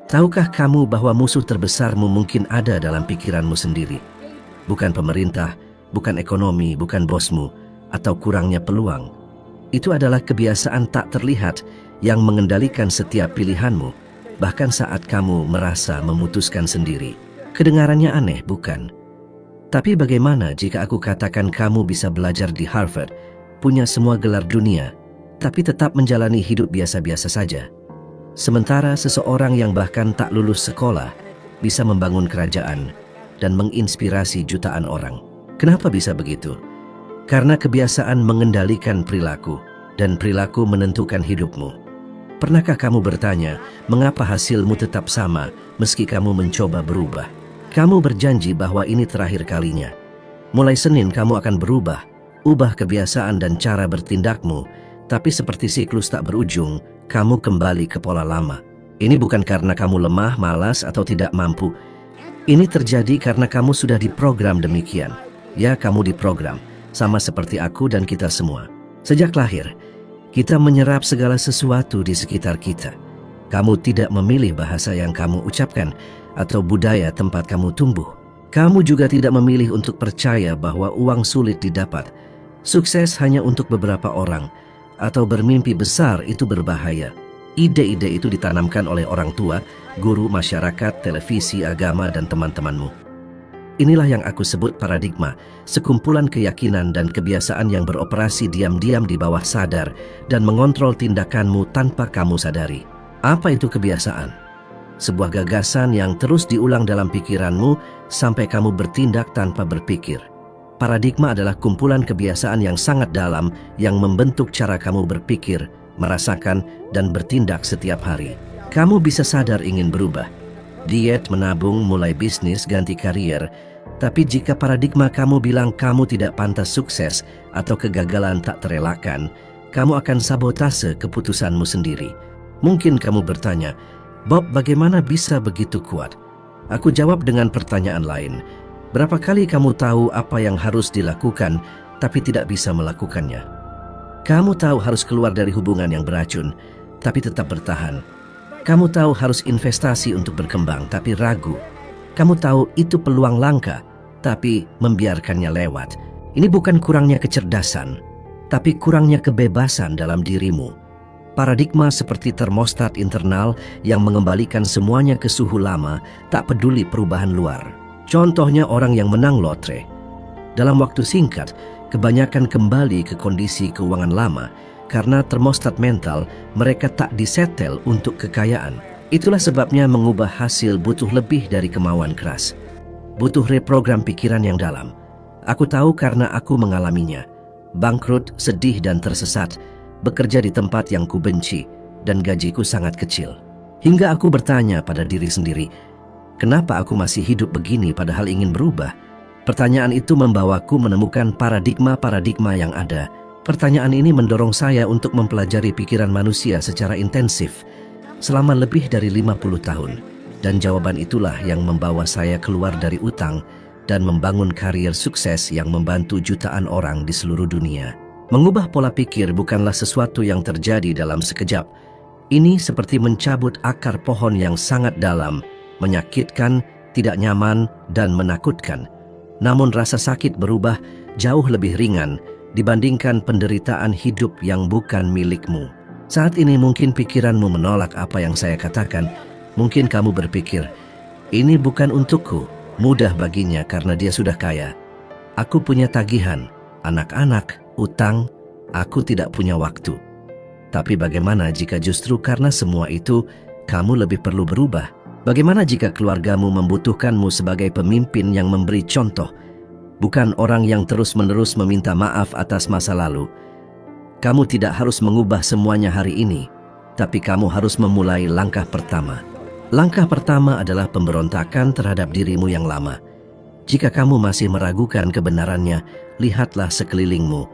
Tahukah kamu bahwa musuh terbesarmu mungkin ada dalam pikiranmu sendiri? Bukan pemerintah, bukan ekonomi, bukan bosmu, atau kurangnya peluang. Itu adalah kebiasaan tak terlihat yang mengendalikan setiap pilihanmu, bahkan saat kamu merasa memutuskan sendiri. Kedengarannya aneh, bukan? Tapi bagaimana jika aku katakan kamu bisa belajar di Harvard, punya semua gelar dunia, tapi tetap menjalani hidup biasa-biasa saja? Sementara seseorang yang bahkan tak lulus sekolah bisa membangun kerajaan dan menginspirasi jutaan orang. Kenapa bisa begitu? Karena kebiasaan mengendalikan perilaku, dan perilaku menentukan hidupmu. Pernahkah kamu bertanya, mengapa hasilmu tetap sama meski kamu mencoba berubah? Kamu berjanji bahwa ini terakhir kalinya. Mulai Senin kamu akan berubah, ubah kebiasaan dan cara bertindakmu, tapi seperti siklus tak berujung, kamu kembali ke pola lama. Ini bukan karena kamu lemah, malas, atau tidak mampu. Ini terjadi karena kamu sudah diprogram demikian. Ya, kamu diprogram, sama seperti aku dan kita semua. Sejak lahir, kita menyerap segala sesuatu di sekitar kita. Kamu tidak memilih bahasa yang kamu ucapkan atau budaya tempat kamu tumbuh. Kamu juga tidak memilih untuk percaya bahwa uang sulit didapat, sukses hanya untuk beberapa orang, atau bermimpi besar itu berbahaya. Ide-ide itu ditanamkan oleh orang tua, guru, masyarakat, televisi, agama, dan teman-temanmu. Inilah yang aku sebut paradigma, sekumpulan keyakinan dan kebiasaan yang beroperasi diam-diam di bawah sadar dan mengontrol tindakanmu tanpa kamu sadari. Apa itu kebiasaan? Sebuah gagasan yang terus diulang dalam pikiranmu sampai kamu bertindak tanpa berpikir. Paradigma adalah kumpulan kebiasaan yang sangat dalam yang membentuk cara kamu berpikir, merasakan, dan bertindak setiap hari. Kamu bisa sadar ingin berubah. Diet, menabung, mulai bisnis, ganti karier. Tapi jika paradigma kamu bilang kamu tidak pantas sukses atau kegagalan tak terelakkan, kamu akan sabotase keputusanmu sendiri. Mungkin kamu bertanya, Bob, bagaimana bisa begitu kuat? Aku jawab dengan pertanyaan lain. Berapa kali kamu tahu apa yang harus dilakukan, tapi tidak bisa melakukannya? Kamu tahu harus keluar dari hubungan yang beracun, tapi tetap bertahan. Kamu tahu harus investasi untuk berkembang, tapi ragu. Kamu tahu itu peluang langka, tapi membiarkannya lewat. Ini bukan kurangnya kecerdasan, tapi kurangnya kebebasan dalam dirimu. Paradigma seperti termostat internal yang mengembalikan semuanya ke suhu lama, tak peduli perubahan luar. Contohnya orang yang menang lotre. Dalam waktu singkat, kebanyakan kembali ke kondisi keuangan lama karena termostat mental mereka tak disetel untuk kekayaan. Itulah sebabnya mengubah hasil butuh lebih dari kemauan keras. Butuh reprogram pikiran yang dalam. Aku tahu karena aku mengalaminya. Bangkrut, sedih dan tersesat, bekerja di tempat yang kubenci, dan gajiku sangat kecil. Hingga aku bertanya pada diri sendiri, kenapa aku masih hidup begini padahal ingin berubah? Pertanyaan itu membawaku menemukan paradigma-paradigma yang ada. Pertanyaan ini mendorong saya untuk mempelajari pikiran manusia secara intensif selama lebih dari 50 tahun. Dan jawaban itulah yang membawa saya keluar dari utang dan membangun karier sukses yang membantu jutaan orang di seluruh dunia. Mengubah pola pikir bukanlah sesuatu yang terjadi dalam sekejap. Ini seperti mencabut akar pohon yang sangat dalam, menyakitkan, tidak nyaman, dan menakutkan. Namun rasa sakit berubah jauh lebih ringan dibandingkan penderitaan hidup yang bukan milikmu. Saat ini mungkin pikiranmu menolak apa yang saya katakan. Mungkin kamu berpikir, ini bukan untukku. Mudah baginya karena dia sudah kaya. Aku punya tagihan, anak-anak, utang, aku tidak punya waktu. Tapi bagaimana jika justru karena semua itu, kamu lebih perlu berubah? Bagaimana jika keluargamu membutuhkanmu sebagai pemimpin yang memberi contoh, bukan orang yang terus-menerus meminta maaf atas masa lalu? Kamu tidak harus mengubah semuanya hari ini, tapi kamu harus memulai langkah pertama. Langkah pertama adalah pemberontakan terhadap dirimu yang lama. Jika kamu masih meragukan kebenarannya, lihatlah sekelilingmu.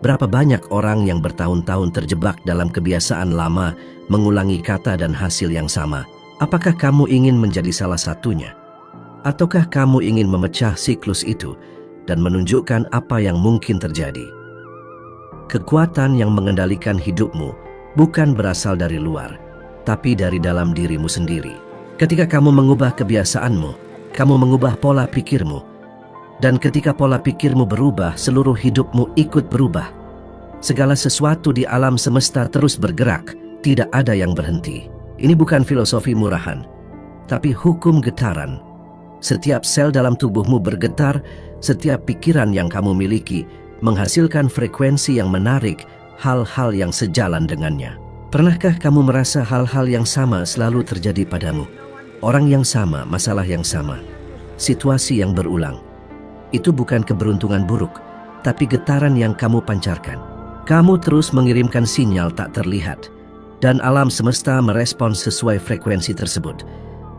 Berapa banyak orang yang bertahun-tahun terjebak dalam kebiasaan lama, mengulangi kata dan hasil yang sama. Apakah kamu ingin menjadi salah satunya? Ataukah kamu ingin memecah siklus itu dan menunjukkan apa yang mungkin terjadi? Kekuatan yang mengendalikan hidupmu bukan berasal dari luar, tapi dari dalam dirimu sendiri. Ketika kamu mengubah kebiasaanmu, kamu mengubah pola pikirmu. Dan ketika pola pikirmu berubah, seluruh hidupmu ikut berubah. Segala sesuatu di alam semesta terus bergerak, tidak ada yang berhenti. Ini bukan filosofi murahan, tapi hukum getaran. Setiap sel dalam tubuhmu bergetar, setiap pikiran yang kamu miliki menghasilkan frekuensi yang menarik hal-hal yang sejalan dengannya. Pernahkah kamu merasa hal-hal yang sama selalu terjadi padamu? Orang yang sama, masalah yang sama, situasi yang berulang. Itu bukan keberuntungan buruk, tapi getaran yang kamu pancarkan. Kamu terus mengirimkan sinyal tak terlihat, dan alam semesta merespons sesuai frekuensi tersebut.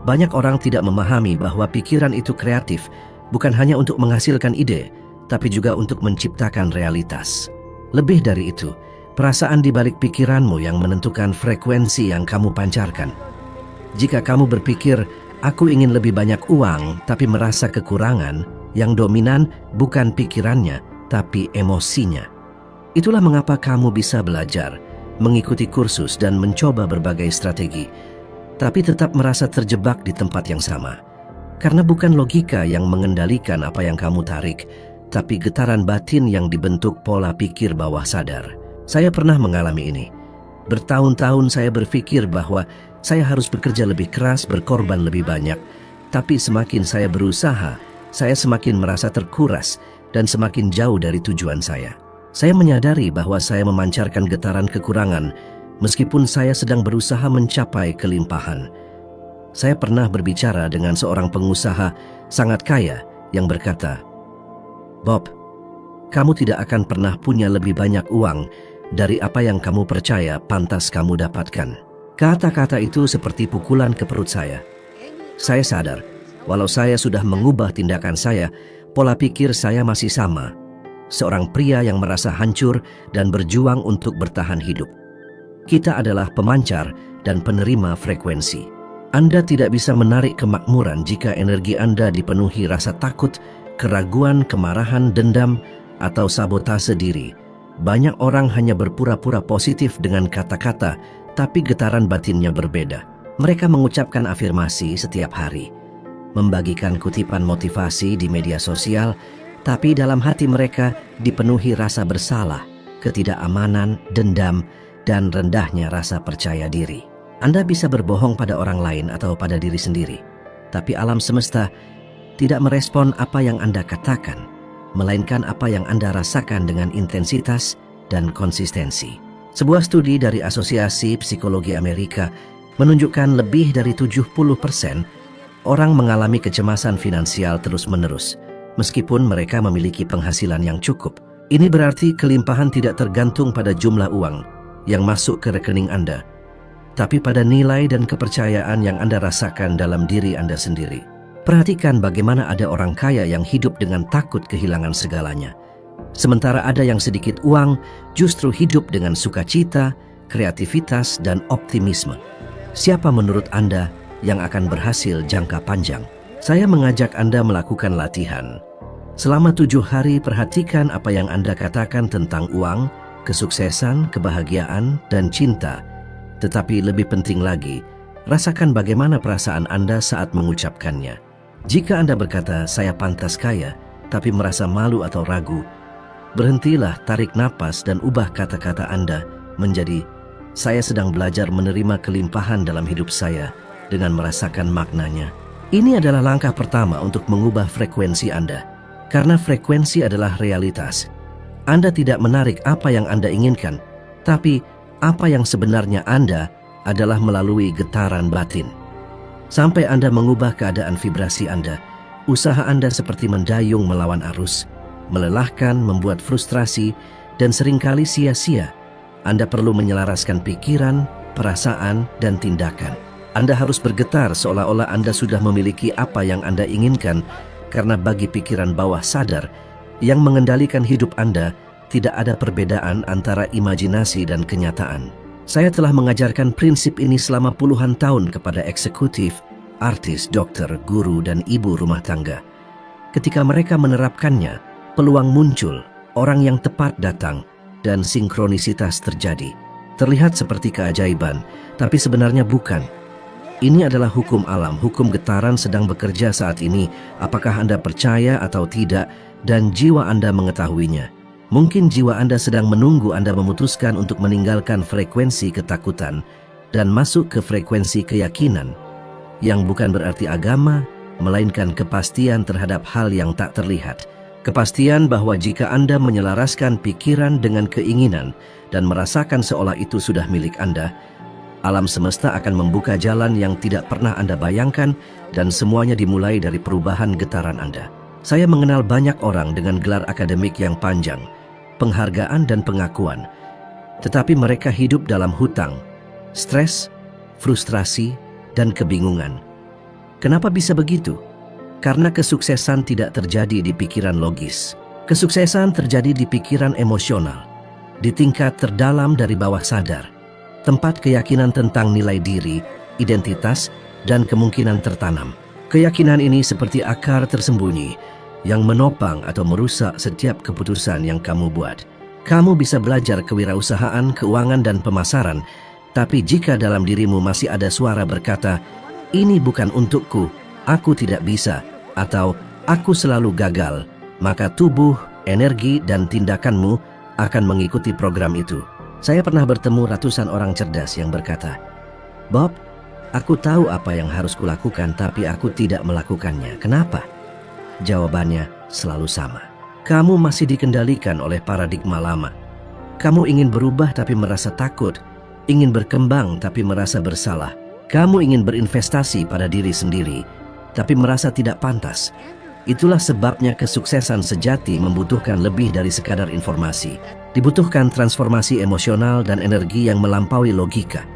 Banyak orang tidak memahami bahwa pikiran itu kreatif, bukan hanya untuk menghasilkan ide, tapi juga untuk menciptakan realitas. Lebih dari itu, perasaan di balik pikiranmu yang menentukan frekuensi yang kamu pancarkan. Jika kamu berpikir, aku ingin lebih banyak uang, tapi merasa kekurangan, yang dominan bukan pikirannya, tapi emosinya. Itulah mengapa kamu bisa belajar, mengikuti kursus dan mencoba berbagai strategi, tapi tetap merasa terjebak di tempat yang sama. Karena bukan logika yang mengendalikan apa yang kamu tarik, tapi getaran batin yang dibentuk pola pikir bawah sadar. Saya pernah mengalami ini. Bertahun-tahun saya berpikir bahwa saya harus bekerja lebih keras, berkorban lebih banyak. Tapi semakin saya berusaha, saya semakin merasa terkuras dan semakin jauh dari tujuan saya. Saya menyadari bahwa saya memancarkan getaran kekurangan meskipun saya sedang berusaha mencapai kelimpahan. Saya pernah berbicara dengan seorang pengusaha sangat kaya yang berkata, "Bob, kamu tidak akan pernah punya lebih banyak uang dari apa yang kamu percaya pantas kamu dapatkan." Kata-kata itu seperti pukulan ke perut saya. Saya sadar, walau saya sudah mengubah tindakan saya, pola pikir saya masih sama. Seorang pria yang merasa hancur dan berjuang untuk bertahan hidup. Kita adalah pemancar dan penerima frekuensi. Anda tidak bisa menarik kemakmuran jika energi Anda dipenuhi rasa takut, keraguan, kemarahan, dendam, atau sabotase diri. Banyak orang hanya berpura-pura positif dengan kata-kata, tapi getaran batinnya berbeda. Mereka mengucapkan afirmasi setiap hari, membagikan kutipan motivasi di media sosial, tapi dalam hati mereka dipenuhi rasa bersalah, ketidakamanan, dendam, dan rendahnya rasa percaya diri. Anda bisa berbohong pada orang lain atau pada diri sendiri, tapi alam semesta tidak merespon apa yang Anda katakan, melainkan apa yang Anda rasakan dengan intensitas dan konsistensi. Sebuah studi dari Asosiasi Psikologi Amerika menunjukkan lebih dari 70% orang mengalami kecemasan finansial terus-menerus, meskipun mereka memiliki penghasilan yang cukup. Ini berarti kelimpahan tidak tergantung pada jumlah uang yang masuk ke rekening Anda, tapi pada nilai dan kepercayaan yang Anda rasakan dalam diri Anda sendiri. Perhatikan bagaimana ada orang kaya yang hidup dengan takut kehilangan segalanya. Sementara ada yang sedikit uang justru hidup dengan sukacita, kreativitas, dan optimisme. Siapa menurut Anda yang akan berhasil jangka panjang? Saya mengajak Anda melakukan latihan. Selama 7 hari perhatikan apa yang Anda katakan tentang uang, kesuksesan, kebahagiaan, dan cinta. Tetapi lebih penting lagi, rasakan bagaimana perasaan Anda saat mengucapkannya. Jika Anda berkata, "Saya pantas kaya," tapi merasa malu atau ragu, berhentilah, tarik napas, dan ubah kata-kata Anda menjadi, "Saya sedang belajar menerima kelimpahan dalam hidup saya dengan merasakan maknanya." Ini adalah langkah pertama untuk mengubah frekuensi Anda, karena frekuensi adalah realitas. Anda tidak menarik apa yang Anda inginkan, tapi apa yang sebenarnya Anda adalah melalui getaran batin. Sampai Anda mengubah keadaan vibrasi Anda, usaha Anda seperti mendayung melawan arus, melelahkan, membuat frustrasi, dan seringkali sia-sia. Anda perlu menyelaraskan pikiran, perasaan, dan tindakan. Anda harus bergetar seolah-olah Anda sudah memiliki apa yang Anda inginkan, karena bagi pikiran bawah sadar yang mengendalikan hidup Anda, tidak ada perbedaan antara imajinasi dan kenyataan. Saya telah mengajarkan prinsip ini selama puluhan tahun kepada eksekutif, artis, dokter, guru, dan ibu rumah tangga. Ketika mereka menerapkannya, peluang muncul, orang yang tepat datang, dan sinkronisitas terjadi. Terlihat seperti keajaiban, tapi sebenarnya bukan. Ini adalah hukum alam, hukum getaran sedang bekerja saat ini, apakah Anda percaya atau tidak, dan jiwa Anda mengetahuinya. Mungkin jiwa Anda sedang menunggu Anda memutuskan untuk meninggalkan frekuensi ketakutan dan masuk ke frekuensi keyakinan, yang bukan berarti agama, melainkan kepastian terhadap hal yang tak terlihat. Kepastian bahwa jika Anda menyelaraskan pikiran dengan keinginan dan merasakan seolah itu sudah milik Anda, alam semesta akan membuka jalan yang tidak pernah Anda bayangkan dan semuanya dimulai dari perubahan getaran Anda. Saya mengenal banyak orang dengan gelar akademik yang panjang, penghargaan dan pengakuan, tetapi mereka hidup dalam hutang, stres, frustrasi, dan kebingungan. Kenapa bisa begitu? Karena kesuksesan tidak terjadi di pikiran logis. Kesuksesan terjadi di pikiran emosional, di tingkat terdalam dari bawah sadar, tempat keyakinan tentang nilai diri, identitas, dan kemungkinan tertanam. Keyakinan ini seperti akar tersembunyi yang menopang atau merusak setiap keputusan yang kamu buat. Kamu bisa belajar kewirausahaan, keuangan, dan pemasaran, tapi jika dalam dirimu masih ada suara berkata, "Ini bukan untukku, aku tidak bisa," atau "aku selalu gagal," maka tubuh, energi, dan tindakanmu akan mengikuti program itu. Saya pernah bertemu ratusan orang cerdas yang berkata, "Bob, aku tahu apa yang harus kulakukan, tapi aku tidak melakukannya. Kenapa?" Jawabannya selalu sama. Kamu masih dikendalikan oleh paradigma lama. Kamu ingin berubah tapi merasa takut, ingin berkembang tapi merasa bersalah. Kamu ingin berinvestasi pada diri sendiri, tapi merasa tidak pantas. Itulah sebabnya kesuksesan sejati membutuhkan lebih dari sekadar informasi. Dibutuhkan transformasi emosional dan energi yang melampaui logika.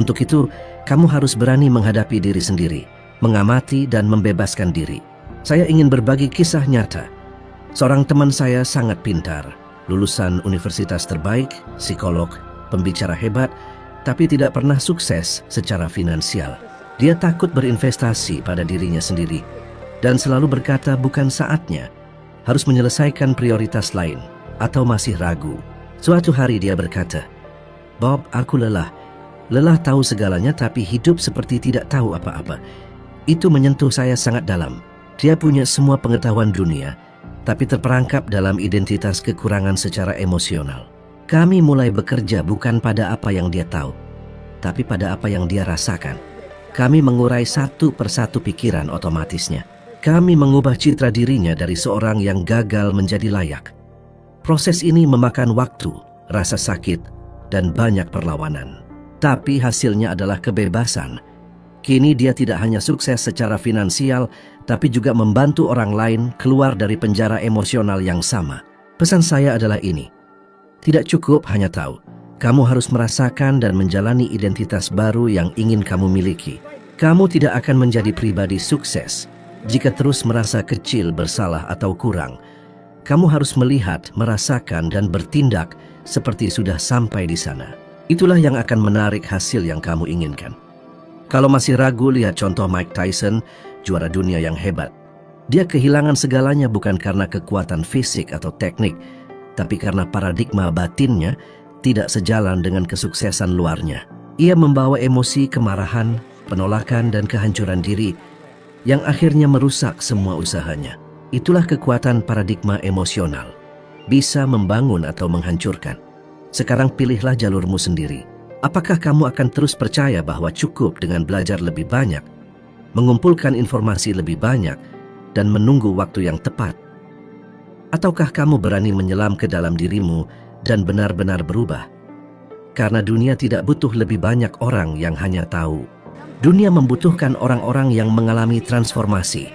Untuk itu, kamu harus berani menghadapi diri sendiri, mengamati dan membebaskan diri. Saya ingin berbagi kisah nyata. Seorang teman saya sangat pintar, lulusan universitas terbaik, psikolog, pembicara hebat, tapi tidak pernah sukses secara finansial. Dia takut berinvestasi pada dirinya sendiri dan selalu berkata bukan saatnya, harus menyelesaikan prioritas lain, atau masih ragu. Suatu hari dia berkata, "Bob, aku lelah. Lelah tahu segalanya tapi hidup seperti tidak tahu apa-apa." Itu menyentuh saya sangat dalam. Dia punya semua pengetahuan dunia, tapi terperangkap dalam identitas kekurangan secara emosional. Kami mulai bekerja bukan pada apa yang dia tahu, tapi pada apa yang dia rasakan. Kami mengurai satu persatu pikiran otomatisnya. Kami mengubah citra dirinya dari seorang yang gagal menjadi layak. Proses ini memakan waktu, rasa sakit, dan banyak perlawanan. Tapi hasilnya adalah kebebasan. Kini dia tidak hanya sukses secara finansial, tapi juga membantu orang lain keluar dari penjara emosional yang sama. Pesan saya adalah ini. Tidak cukup hanya tahu. Kamu harus merasakan dan menjalani identitas baru yang ingin kamu miliki. Kamu tidak akan menjadi pribadi sukses jika terus merasa kecil, bersalah, atau kurang. Kamu harus melihat, merasakan, dan bertindak seperti sudah sampai di sana. Itulah yang akan menarik hasil yang kamu inginkan. Kalau masih ragu, lihat contoh Mike Tyson, juara dunia yang hebat. Dia kehilangan segalanya bukan karena kekuatan fisik atau teknik, tapi karena paradigma batinnya tidak sejalan dengan kesuksesan luarnya. Ia membawa emosi, kemarahan, penolakan, dan kehancuran diri yang akhirnya merusak semua usahanya. Itulah kekuatan paradigma emosional. Bisa membangun atau menghancurkan. Sekarang pilihlah jalurmu sendiri. Apakah kamu akan terus percaya bahwa cukup dengan belajar lebih banyak, mengumpulkan informasi lebih banyak, dan menunggu waktu yang tepat? Ataukah kamu berani menyelam ke dalam dirimu dan benar-benar berubah? Karena dunia tidak butuh lebih banyak orang yang hanya tahu. Dunia membutuhkan orang-orang yang mengalami transformasi.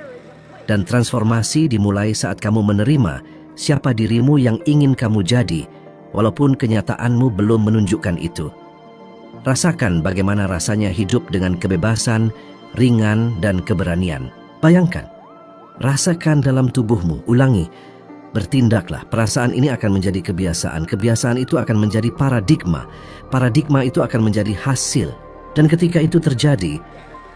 Dan transformasi dimulai saat kamu menerima siapa dirimu yang ingin kamu jadi, walaupun kenyataanmu belum menunjukkan itu. Rasakan bagaimana rasanya hidup dengan kebebasan, ringan, dan keberanian. Bayangkan, rasakan dalam tubuhmu, ulangi. Bertindaklah, perasaan ini akan menjadi kebiasaan. Kebiasaan itu akan menjadi paradigma. Paradigma itu akan menjadi hasil. Dan ketika itu terjadi,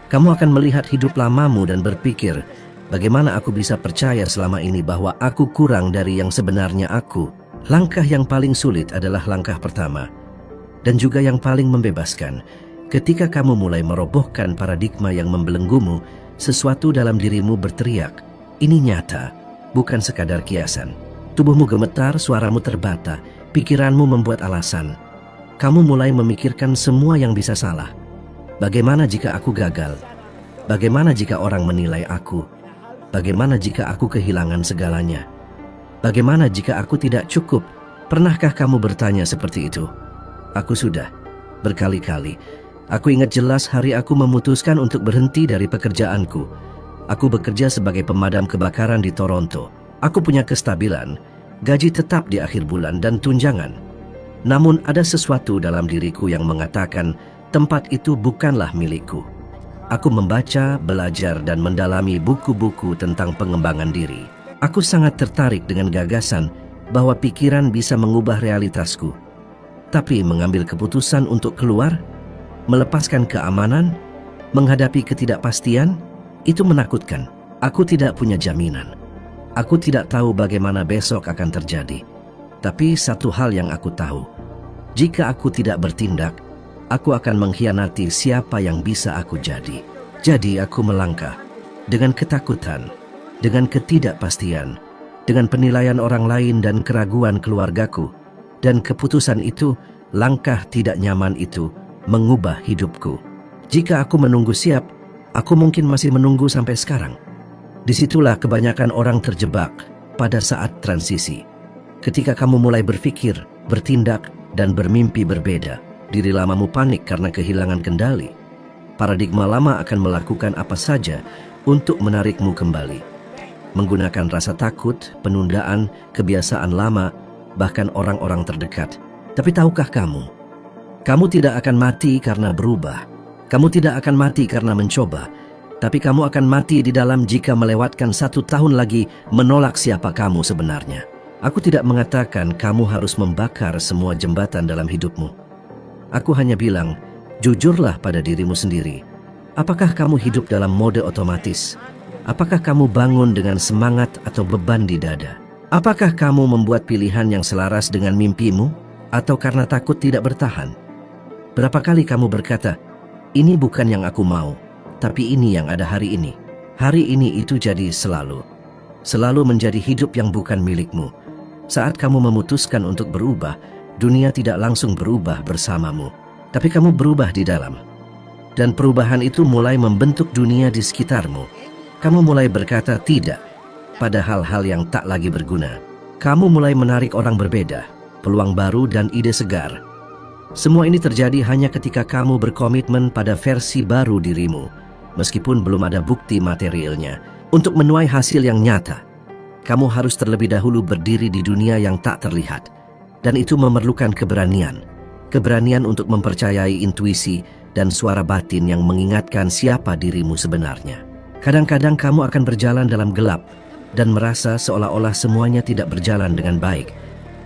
kamu akan melihat hidup lamamu dan berpikir, bagaimana aku bisa percaya selama ini bahwa aku kurang dari yang sebenarnya aku? Langkah yang paling sulit adalah langkah pertama, dan juga yang paling membebaskan. Ketika kamu mulai merobohkan paradigma yang membelenggumu, sesuatu dalam dirimu berteriak, ini nyata, bukan sekadar kiasan. Tubuhmu gemetar, suaramu terbata, pikiranmu membuat alasan. Kamu mulai memikirkan semua yang bisa salah. Bagaimana jika aku gagal? Bagaimana jika orang menilai aku? Bagaimana jika aku kehilangan segalanya? Bagaimana jika aku tidak cukup? Pernahkah kamu bertanya seperti itu? Aku sudah, berkali-kali. Aku ingat jelas hari aku memutuskan untuk berhenti dari pekerjaanku. Aku bekerja sebagai pemadam kebakaran di Toronto. Aku punya kestabilan, gaji tetap di akhir bulan dan tunjangan. Namun ada sesuatu dalam diriku yang mengatakan tempat itu bukanlah milikku. Aku membaca, belajar, dan mendalami buku-buku tentang pengembangan diri. Aku sangat tertarik dengan gagasan bahwa pikiran bisa mengubah realitasku. Tapi mengambil keputusan untuk keluar, melepaskan keamanan, menghadapi ketidakpastian, itu menakutkan. Aku tidak punya jaminan. Aku tidak tahu bagaimana besok akan terjadi. Tapi satu hal yang aku tahu, jika aku tidak bertindak, aku akan mengkhianati siapa yang bisa aku jadi. Jadi aku melangkah dengan ketakutan, dengan ketidakpastian, dengan penilaian orang lain dan keraguan keluargaku. Dan keputusan itu, langkah tidak nyaman itu, mengubah hidupku. Jika aku menunggu siap, aku mungkin masih menunggu sampai sekarang. Disitulah kebanyakan orang terjebak pada saat transisi. Ketika kamu mulai berpikir, bertindak, dan bermimpi berbeda, diri lamamu panik karena kehilangan kendali. Paradigma lama akan melakukan apa saja untuk menarikmu kembali. Menggunakan rasa takut, penundaan, kebiasaan lama, bahkan orang-orang terdekat. Tapi tahukah kamu? Kamu tidak akan mati karena berubah. Kamu tidak akan mati karena mencoba. Tapi kamu akan mati di dalam jika melewatkan 1 tahun lagi menolak siapa kamu sebenarnya. Aku tidak mengatakan kamu harus membakar semua jembatan dalam hidupmu. Aku hanya bilang, jujurlah pada dirimu sendiri. Apakah kamu hidup dalam mode otomatis? Apakah kamu bangun dengan semangat atau beban di dada? Apakah kamu membuat pilihan yang selaras dengan mimpimu? Atau karena takut tidak bertahan? Berapa kali kamu berkata, ini bukan yang aku mau, tapi ini yang ada hari ini. Hari ini itu jadi selalu. Selalu menjadi hidup yang bukan milikmu. Saat kamu memutuskan untuk berubah, dunia tidak langsung berubah bersamamu. Tapi kamu berubah di dalam. Dan perubahan itu mulai membentuk dunia di sekitarmu. Kamu mulai berkata tidak pada hal-hal yang tak lagi berguna. Kamu mulai menarik orang berbeda, peluang baru dan ide segar. Semua ini terjadi hanya ketika kamu berkomitmen pada versi baru dirimu, meskipun belum ada bukti materialnya. Untuk menuai hasil yang nyata, kamu harus terlebih dahulu berdiri di dunia yang tak terlihat. Dan itu memerlukan keberanian. Keberanian untuk mempercayai intuisi dan suara batin yang mengingatkan siapa dirimu sebenarnya. Kadang-kadang kamu akan berjalan dalam gelap dan merasa seolah-olah semuanya tidak berjalan dengan baik.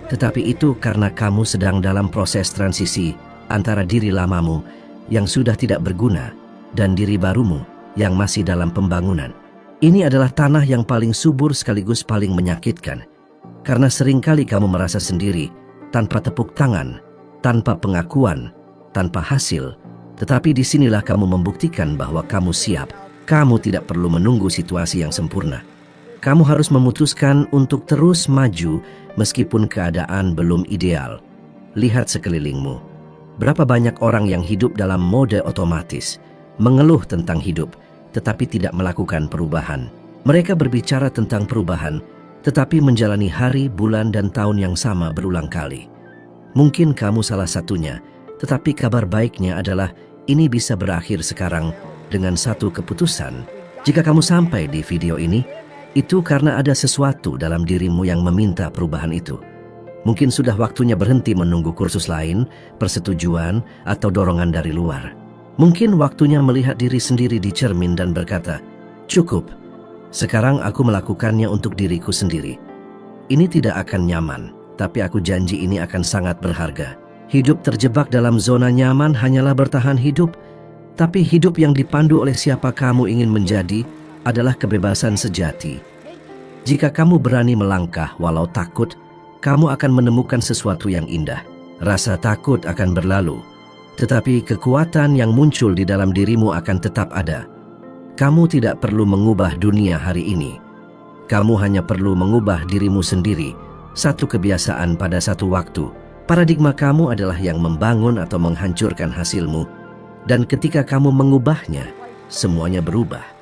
Tetapi itu karena kamu sedang dalam proses transisi antara diri lamamu yang sudah tidak berguna dan diri barumu yang masih dalam pembangunan. Ini adalah tanah yang paling subur sekaligus paling menyakitkan. Karena seringkali kamu merasa sendiri, tanpa tepuk tangan, tanpa pengakuan, tanpa hasil. Tetapi disinilah kamu membuktikan bahwa kamu siap. Kamu tidak perlu menunggu situasi yang sempurna. Kamu harus memutuskan untuk terus maju meskipun keadaan belum ideal. Lihat sekelilingmu. Berapa banyak orang yang hidup dalam mode otomatis, mengeluh tentang hidup, tetapi tidak melakukan perubahan. Mereka berbicara tentang perubahan, tetapi menjalani hari, bulan, dan tahun yang sama berulang kali. Mungkin kamu salah satunya, tetapi kabar baiknya adalah ini bisa berakhir sekarang dengan satu keputusan. Jika kamu sampai di video ini, itu karena ada sesuatu dalam dirimu yang meminta perubahan itu. Mungkin sudah waktunya berhenti menunggu kursus lain, persetujuan, atau dorongan dari luar. Mungkin waktunya melihat diri sendiri di cermin dan berkata, cukup, sekarang aku melakukannya untuk diriku sendiri. Ini tidak akan nyaman, tapi aku janji ini akan sangat berharga. Hidup terjebak dalam zona nyaman hanyalah bertahan hidup, tapi hidup yang dipandu oleh siapa kamu ingin menjadi adalah kebebasan sejati. Jika kamu berani melangkah walau takut, kamu akan menemukan sesuatu yang indah. Rasa takut akan berlalu. Tetapi kekuatan yang muncul di dalam dirimu akan tetap ada. Kamu tidak perlu mengubah dunia hari ini. Kamu hanya perlu mengubah dirimu sendiri, satu kebiasaan pada satu waktu. Paradigma kamu adalah yang membangun atau menghancurkan hasilmu. Dan ketika kamu mengubahnya, semuanya berubah.